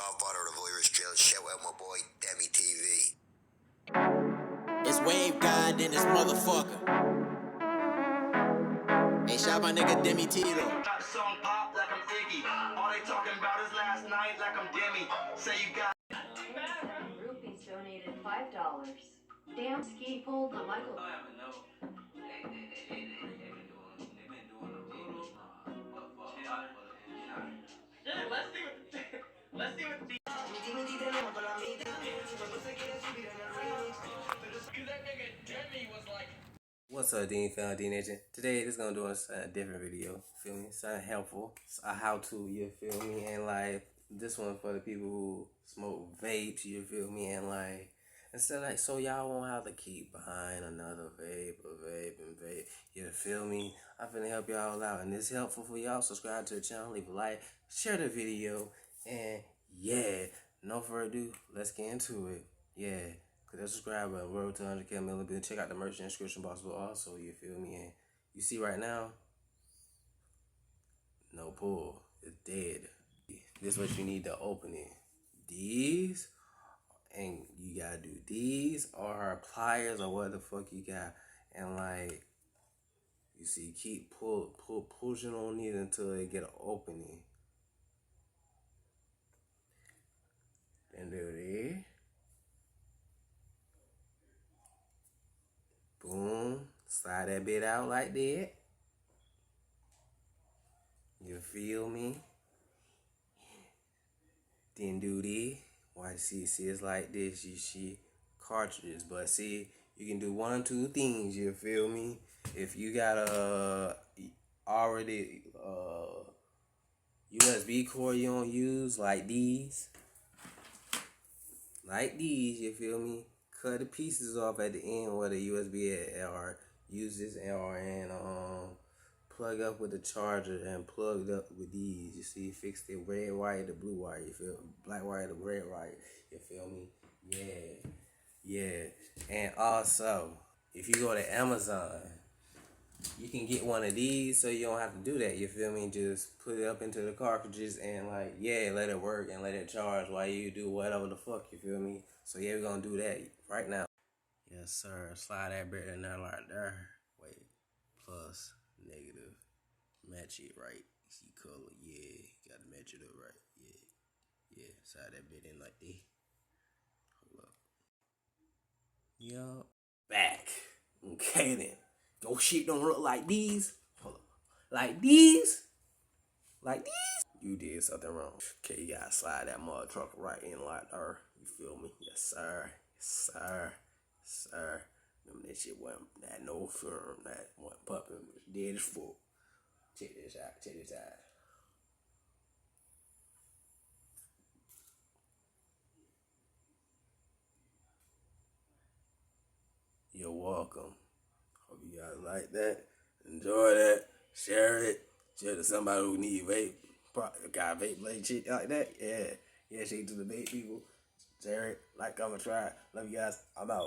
Godfather of the Voyeurs Jail. Shout out my boy, DEMEGODTV. It's Wave God in this motherfucker. Hey, shout my nigga Demi T though. Got the song pop like I'm Iggy. All they talking about is last night like I'm Demi. Say you got Rupees donated $5. Damn ski pulled the Michael. Let's see what the What's up, Dean Found Dean Agent? Today, this gonna do a different video. Feel me? Something helpful. It's a how-to. You feel me? And like this one for the people who smoke vapes. You feel me? And like instead, like so y'all won't have to keep behind another vape, and vape. You feel me? I'm finna help y'all out, and it's helpful for y'all. Subscribe to the channel, leave a like, share the video, and yeah. No further ado, let's get into it. Yeah. That subscribe button, road to 100K million bill. Check out the merch and description box below also, you feel me? And you see right now, no pull. It's dead. This is what you need to open it. These, and you gotta do these or her pliers or what the fuck you got. And like, you see, keep pushing on it until they get an opening. Then do this. Boom. Slide that bit out like that. You feel me? Then do this. Why see it's like this. You see cartridges. But see, you can do one or two things, you feel me? If you got a already USB cord you don't use, like these. Like these, you feel me? Cut the pieces off at the end where the USB or use this and plug up with the charger and plug it up with these. You see, fix the red wire, the blue wire. You feel black wire, the red wire. You feel me? Yeah. And also, if you go to Amazon, you can get one of these, so you don't have to do that. You feel me? Just put it up into the cartridges and like let it work and let it charge while you do whatever the fuck. You feel me? So yeah, we're gonna do that right now. Yes, sir. Slide that bit in there like there. Wait, plus, negative. Match it right. See color. Yeah, gotta match it up right. Yeah. Slide that bit in like this. Hold up. Yup. Back. Okay then. Your shit don't look like these. Hold up. Like these. You did something wrong. Okay, you gotta slide that mother truck right in like there. You feel me? Yes, sir. Remember that shit wasn't that no firm, that wasn't pumping, it was dead as full. Check this out. You're welcome. Hope you guys like that. Enjoy that. Share it. Share to somebody who need vape. Got vape like shit like that. Yeah. Share to the vape people. Share it. Like, comment, try. Love you guys. I'm out.